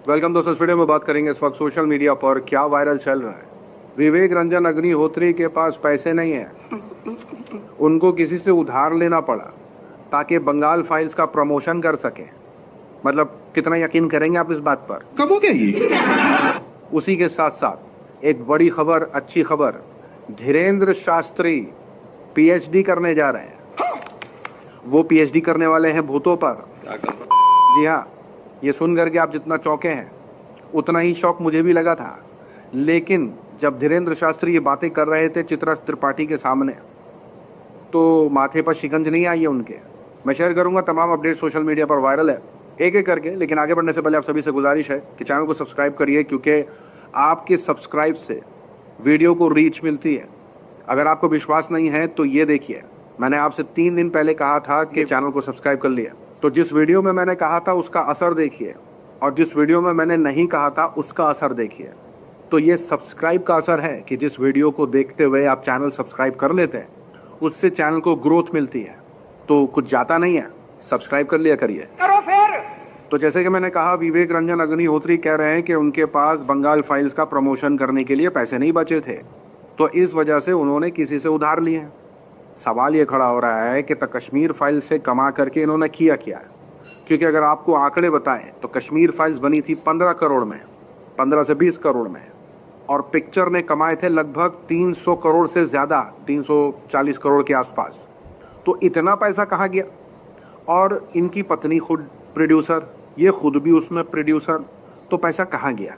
Welcome दोस्तों, इस video में बात करेंगे इस वक्त सोशल मीडिया पर क्या वायरल चल रहा है। विवेक रंजन अग्निहोत्री के पास पैसे नहीं है, उनको किसी से उधार लेना पड़ा ताकि बंगाल फाइल्स का प्रमोशन कर सके। मतलब कितना यकीन करेंगे आप इस बात पर? कब हो गया ये? उसी के साथ साथ एक बड़ी खबर, अच्छी खबर, धीरेन्द्र शास्त्री पीएचडी करने जा रहे हैं। वो पीएचडी करने वाले हैं भूतों पर। जी हाँ, ये सुन करके आप जितना चौंके हैं उतना ही शौक मुझे भी लगा था। लेकिन जब धीरेन्द्र शास्त्री ये बातें कर रहे थे चित्रा त्रिपाठी के सामने, तो माथे पर शिकंज नहीं आई है उनके। मैं शेयर करूंगा तमाम अपडेट, सोशल मीडिया पर वायरल है एक एक करके। लेकिन आगे बढ़ने से पहले आप सभी से गुजारिश है कि चैनल को सब्सक्राइब करिए, क्योंकि आपके सब्सक्राइब से वीडियो को रीच मिलती है। अगर आपको विश्वास नहीं है तो ये देखिए, मैंने आपसे 3 दिन पहले कहा था कि चैनल को सब्सक्राइब कर लिया, तो जिस वीडियो में मैंने कहा था उसका असर देखिए, और जिस वीडियो में मैंने नहीं कहा था उसका असर देखिए। तो ये सब्सक्राइब का असर है कि जिस वीडियो को देखते हुए आप चैनल सब्सक्राइब कर लेते हैं उससे चैनल को ग्रोथ मिलती है। तो कुछ जाता नहीं है, सब्सक्राइब कर लिया करिए। करो फिर। तो जैसे कि मैंने कहा, विवेक रंजन अग्निहोत्री कह रहे हैं कि उनके पास बंगाल फाइल्स का प्रमोशन करने के लिए पैसे नहीं बचे थे, तो इस वजह से उन्होंने किसी से उधार लिए हैं। सवाल ये खड़ा हो रहा है कि तो कश्मीर फाइल से कमा करके इन्होंने किया क्या है? क्योंकि अगर आपको आंकड़े बताएं तो कश्मीर फाइल्स बनी थी 15 करोड़ में, 15 से 20 करोड़ में, और पिक्चर ने कमाए थे लगभग 300 करोड़ से ज़्यादा, 340 करोड़ के आसपास। तो इतना पैसा कहाँ गया? और इनकी पत्नी खुद प्रोड्यूसर, ये खुद भी उसमें प्रोड्यूसर, तो पैसा कहाँ गया?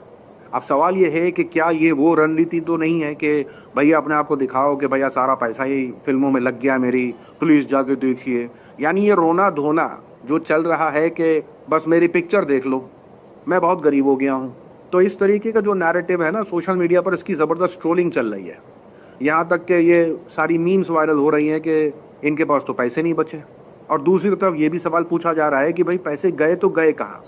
अब सवाल ये है कि क्या ये वो रणनीति तो नहीं है कि भैया अपने आप को दिखाओ कि भैया सारा पैसा ही फिल्मों में लग गया मेरी, प्लीज़ जाके देखिए। यानी ये रोना धोना जो चल रहा है कि बस मेरी पिक्चर देख लो, मैं बहुत गरीब हो गया हूँ। तो इस तरीके का जो नैरेटिव है ना सोशल मीडिया पर, इसकी ज़बरदस्त ट्रोलिंग चल रही है। यहाँ तक कि ये सारी मीम्स वायरल हो रही हैं कि इनके पास तो पैसे नहीं बचे। और दूसरी तरफ ये भी सवाल पूछा जा रहा है कि भाई पैसे गए तो गए कहाँ?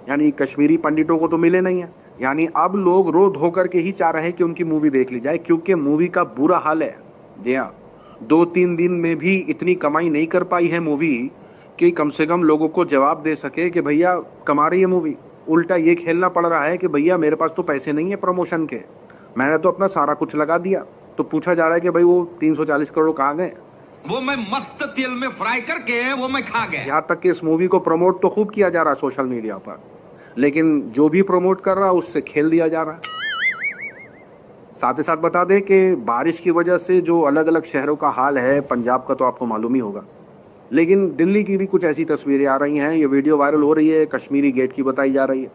यानी कश्मीरी पंडितों को तो मिले नहीं है। यानी अब लोग रो धो करके ही चाह रहे हैं कि उनकी मूवी देख ली जाए, क्योंकि मूवी का बुरा हाल है। जी हाँ, 2-3 दिन में भी इतनी कमाई नहीं कर पाई है मूवी कि कम से कम लोगों को जवाब दे सके कि भैया कमा रही है मूवी। उल्टा ये खेलना पड़ रहा है कि भैया मेरे पास तो पैसे नहीं है प्रमोशन के, मैंने तो अपना सारा कुछ लगा दिया। तो पूछा जा रहा है कि भाई वो 340 करोड़ कहाँ गए? वो मैं मस्त तेल में फ्राई करके वो मैं खा गया। यहाँ तक कि इस मूवी को प्रमोट तो खूब किया जा रहा है सोशल मीडिया पर, लेकिन जो भी प्रमोट कर रहा है उससे खेल दिया जा रहा है। साथ ही साथ बता दें कि बारिश की वजह से जो अलग अलग शहरों का हाल है, पंजाब का तो आपको मालूम ही होगा, लेकिन दिल्ली की भी कुछ ऐसी तस्वीरें आ रही हैं। ये वीडियो वायरल हो रही है, कश्मीरी गेट की बताई जा रही है।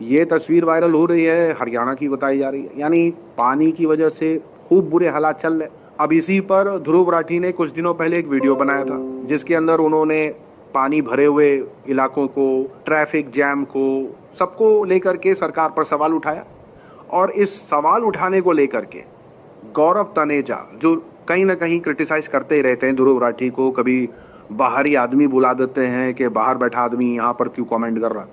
ये तस्वीर वायरल हो रही है, हरियाणा की बताई जा रही है। यानी पानी की वजह से खूब बुरे हालात चल रहे। अब इसी पर ध्रुव राठी ने कुछ दिनों पहले एक वीडियो बनाया था जिसके अंदर उन्होंने पानी भरे हुए इलाकों को, ट्रैफिक जैम को, सबको लेकर के सरकार पर सवाल उठाया। और इस सवाल उठाने को लेकर के गौरव तनेजा, जो कहीं ना कहीं क्रिटिसाइज करते ही रहते हैं ध्रुव राठी को, कभी बाहरी आदमी बुला देते हैं कि बाहर बैठा आदमी यहाँ पर क्यों कमेंट कर रहा,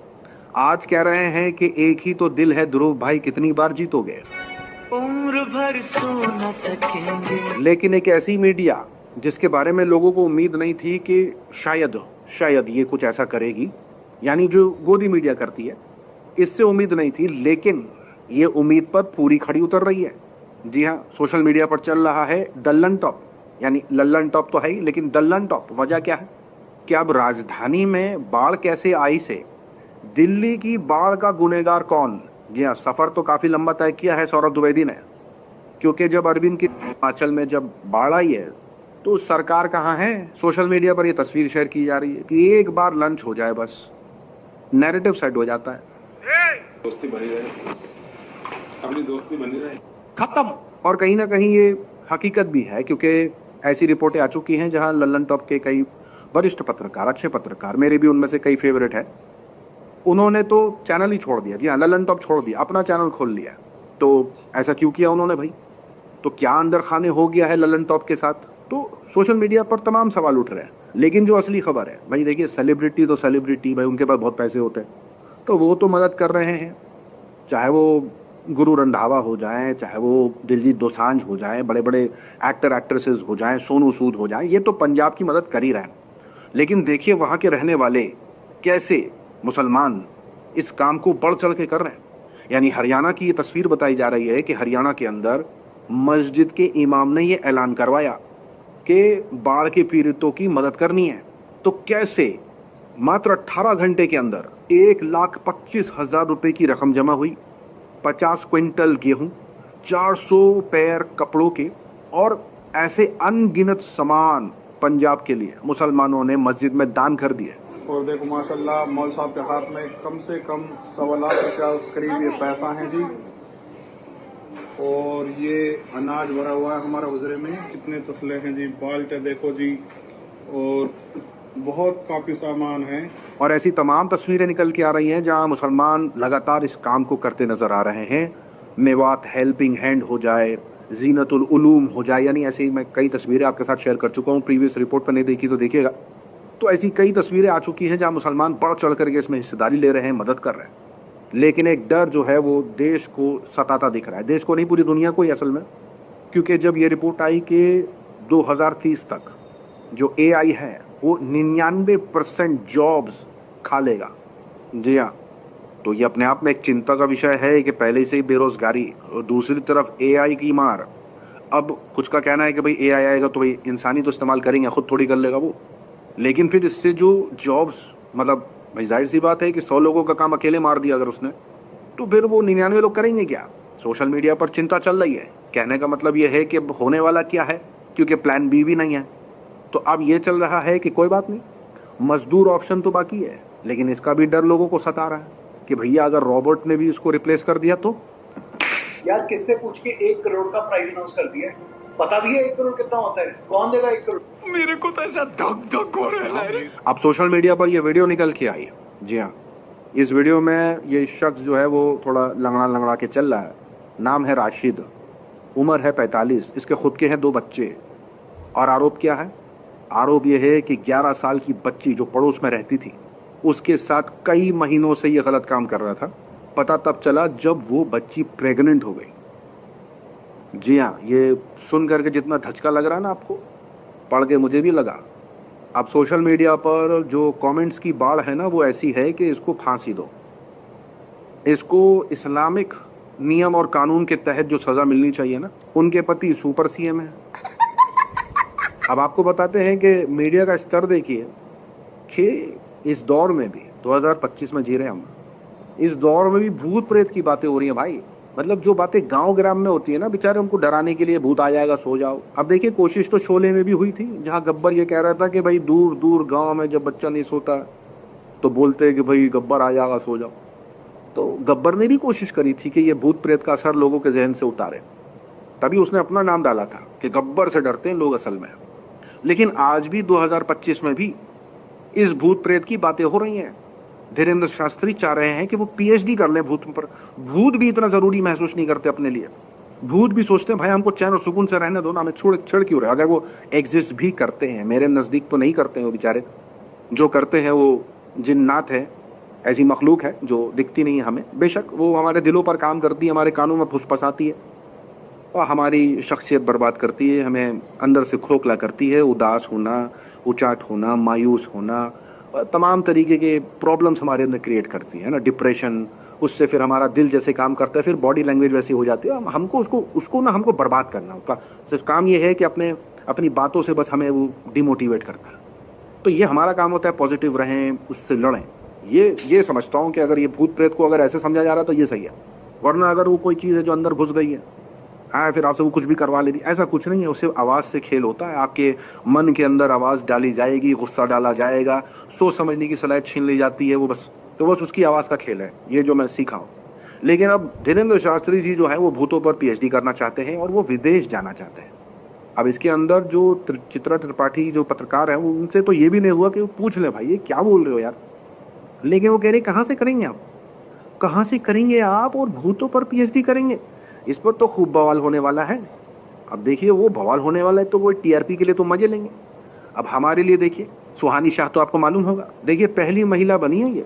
आज कह रहे हैं कि एक ही तो दिल है ध्रुव भाई, कितनी बार जीतोगे? उम्र भर सो न सकेंगे। लेकिन एक ऐसी मीडिया जिसके बारे में लोगों को उम्मीद नहीं थी कि शायद ये कुछ ऐसा करेगी, यानी जो गोदी मीडिया करती है, इससे उम्मीद नहीं थी, लेकिन ये उम्मीद पर पूरी खड़ी उतर रही है। जी हाँ, सोशल मीडिया पर चल रहा है दल्लन टॉप, यानी लल्लन टॉप तो है ही, लेकिन दल्लन टॉप। वजह क्या है कि अब राजधानी में बाढ़ कैसे आई से दिल्ली की बाढ़ का गुनहगार कौन? जी हाँ, सफर तो काफी लंबा तय किया है सौरभ द्विवेदी ने, क्योंकि जब अरविंद की हिमाचल में जब बाढ़ आई है तो सरकार कहाँ है? सोशल मीडिया पर ये तस्वीर शेयर की जा रही है कि एक बार लंच हो जाए बस नैरेटिव सेट हो जाता है, दोस्ती बनी रहे, अपनी दोस्ती बनी रहे, खत्म। और कहीं ना कहीं ये हकीकत भी है, क्योंकि ऐसी रिपोर्टें आ चुकी हैं जहां लल्लन टॉप के कई वरिष्ठ पत्रकार, अच्छे पत्रकार, मेरे भी उनमें से कई फेवरेट है, उन्होंने तो चैनल ही छोड़ दिया। जी हाँ, लल्लन टॉप छोड़ दिया, अपना चैनल खोल लिया। तो ऐसा क्यों किया उन्होंने भाई? तो क्या अंदर खाने हो गया है लल्लन टॉप के साथ? तो सोशल मीडिया पर तमाम सवाल उठ रहे हैं। लेकिन जो असली खबर है भाई, देखिए, सेलिब्रिटी तो सेलिब्रिटी भाई, उनके पास बहुत पैसे होते हैं, तो वो तो मदद कर रहे हैं, चाहे वो गुरु रंधावा हो जाए, चाहे वो दिलजीत दोसांझ हो जाए, बड़े बड़े एक्टर एक्ट्रेसेस हो जाए, सोनू सूद हो जाए, ये तो पंजाब की मदद कर ही रहे हैं। लेकिन देखिए वहाँ के रहने वाले कैसे मुसलमान इस काम को बढ़ चढ़ के कर रहे हैं। यानी हरियाणा की ये तस्वीर बताई जा रही है कि हरियाणा के अंदर मस्जिद के इमाम ने ये ऐलान करवाया कि बाढ़ के पीड़ितों की मदद करनी है। तो कैसे मात्र 18 घंटे के अंदर 1,25,000 रुपए की रकम जमा हुई, 50 क्विंटल गेहूं, 400 पैर कपड़ों के और ऐसे अनगिनत सामान पंजाब के लिए मुसलमानों ने मस्जिद में दान कर दिए। और देखो माशाल्लाह मौल साहब के हाथ में कम से कम 1.25 लाख रुपया करीब ये पैसा है जी। और ये अनाज भरा हुआ है हमारा हुजरे में, कितने तसले हैं जी, बाल्टे देखो जी, और बहुत काफी सामान है। और ऐसी तमाम तस्वीरें निकल के आ रही हैं जहां मुसलमान लगातार इस काम को करते नजर आ रहे हैं। मेवात हेल्पिंग हैंड हो जाए, जीनतुल उलूम हो जाए, यानी ऐसी मैं कई तस्वीरें आपके साथ शेयर कर चुका हूं, प्रीवियस रिपोर्ट पर नहीं देखी तो देखिएगा। तो ऐसी कई तस्वीरें आ चुकी हैं जहां मुसलमान बढ़ चढ़ करके इसमें हिस्सेदारी ले रहे हैं, मदद कर रहे हैं। लेकिन एक डर जो है वो देश को सताता दिख रहा है, देश को नहीं पूरी दुनिया को ही असल में। क्योंकि जब ये रिपोर्ट आई कि 2030 तक जो AI है वो 99% जॉब्स खा लेगा, जी हाँ, तो ये अपने आप में एक चिंता का विषय है कि पहले से ही बेरोजगारी और दूसरी तरफ AI की मार। अब कुछ का कहना है कि भाई AI आएगा तो भाई इंसानी तो इस्तेमाल करेंगे, खुद थोड़ी कर लेगा वो। लेकिन फिर इससे जो जॉब्स, मतलब भाई जाहिर सी बात है कि 100 लोगों का काम अकेले मार दिया अगर उसने, तो फिर वो 99 लोग करेंगे क्या। सोशल मीडिया पर चिंता चल रही है। कहने का मतलब ये है कि अब होने वाला क्या है, क्योंकि प्लान B भी नहीं है। तो अब ये चल रहा है कि कोई बात नहीं, मजदूर ऑप्शन तो बाकी है, लेकिन इसका भी डर लोगों को सता रहा है कि भैया अगर रॉबोट ने भी इसको रिप्लेस कर दिया तो। यार किससे पूछ के 1 करोड़ का प्राइस अनाउंस कर दिया है? पता भी है 1 करोड़ कितना होता है? कौन देगा 1 करोड़? मेरे को तो ऐसा धक धक हो रहा है। अब सोशल मीडिया पर ये वीडियो निकल के आई है, जी हाँ। इस वीडियो में ये शख्स जो है वो थोड़ा लंगड़ा लंगड़ा के चल रहा है। नाम है राशिद, उम्र है 45, इसके खुद के हैं 2 बच्चे। और आरोप क्या है? आरोप ये है कि 11 साल की बच्ची जो पड़ोस में रहती थी उसके साथ कई महीनों से ये गलत काम कर रहा था। पता तब चला जब वो बच्ची प्रेग्नेंट हो गई। जी हाँ, ये सुन करके जितना धचका लग रहा है ना आपको, पढ़ के मुझे भी लगा। अब सोशल मीडिया पर जो कमेंट्स की बाढ़ है ना वो ऐसी है कि इसको फांसी दो, इसको इस्लामिक नियम और कानून के तहत जो सज़ा मिलनी चाहिए ना, उनके पति सुपर CM है। अब आपको बताते हैं कि मीडिया का स्तर देखिए कि इस दौर में भी 2025 में जी रहे हम, इस दौर में भी भूत प्रेत की बातें हो रही हैं भाई। मतलब जो बातें गांव ग्राम में होती है ना, बेचारे उनको डराने के लिए भूत आ जाएगा सो जाओ। अब देखिए कोशिश तो शोले में भी हुई थी, जहां गब्बर ये कह रहा था कि भाई दूर दूर गांव में जब बच्चा नहीं सोता तो बोलते हैं कि भाई गब्बर आ जाएगा सो जाओ। तो गब्बर ने भी कोशिश करी थी कि ये भूत प्रेत का असर लोगों के जहन से उतारे, तभी उसने अपना नाम डाला था कि गब्बर से डरते हैं लोग असल में। लेकिन आज भी 2025 में भी इस भूत प्रेत की बातें हो रही हैं। धीरेन्द्र शास्त्री चाह रहे हैं कि वो PhD कर लें भूत पर। भूत भी इतना जरूरी महसूस नहीं करते अपने लिए। भूत भी सोचते हैं भाई हमको चैन और सुकून से रहने दो ना, हमें छेड़ क्यों रहे। अगर वो एग्जिस्ट भी करते हैं, मेरे नज़दीक तो नहीं करते हैं वो बेचारे, जो करते हैं वो जिन्नात है, ऐसी मखलूक है जो दिखती नहीं है हमें। बेशक वो हमारे दिलों पर काम करती है, हमारे कानों में फुसफसाती है और हमारी शख्सियत बर्बाद करती है, हमें अंदर से खोखला करती है। उदास होना, उचाट होना, मायूस होना, तमाम तरीके के प्रॉब्लम्स हमारे अंदर क्रिएट करती है ना, डिप्रेशन। उससे फिर हमारा दिल जैसे काम करता है, फिर बॉडी लैंग्वेज वैसी हो जाती है। हमको उसको ना हमको बर्बाद करना, उसका सिर्फ काम ये है कि अपनी बातों से बस हमें वो डिमोटिवेट करना है। तो ये हमारा काम होता है पॉजिटिव रहें, उससे लड़ें। ये समझता हूँ कि अगर ये भूत प्रेत को अगर ऐसे समझा जा रहा है तो ये सही है। वरना अगर वो कोई चीज़ है जो अंदर घुस गई है, हाँ, फिर आपसे वो कुछ भी करवा लेगी, ऐसा कुछ नहीं है। उससे आवाज़ से खेल होता है। आपके मन के अंदर आवाज़ डाली जाएगी, गुस्सा डाला जाएगा, सोच समझने की सलाहियत छीन ली जाती है, वो बस उसकी आवाज़ का खेल है, ये जो मैं सीखा हूँ। लेकिन अब धीरेन्द्र शास्त्री जी जो है वो भूतों पर PhD करना चाहते हैं और वो विदेश जाना चाहते हैं। अब इसके अंदर जो चित्रा त्रिपाठी जो पत्रकार हैं, उनसे तो ये भी नहीं हुआ कि वो पूछ लें भाई ये क्या बोल रहे हो यार। लेकिन वो कह रहे कहाँ से करेंगे आप, कहाँ से करेंगे आप, और भूतों पर PhD करेंगे। इस पर तो खूब बवाल होने वाला है। अब देखिए वो बवाल होने वाला है तो वो TRP के लिए तो मजे लेंगे। अब हमारे लिए देखिए, सुहानी शाह तो आपको मालूम होगा, देखिए पहली महिला बनी है ये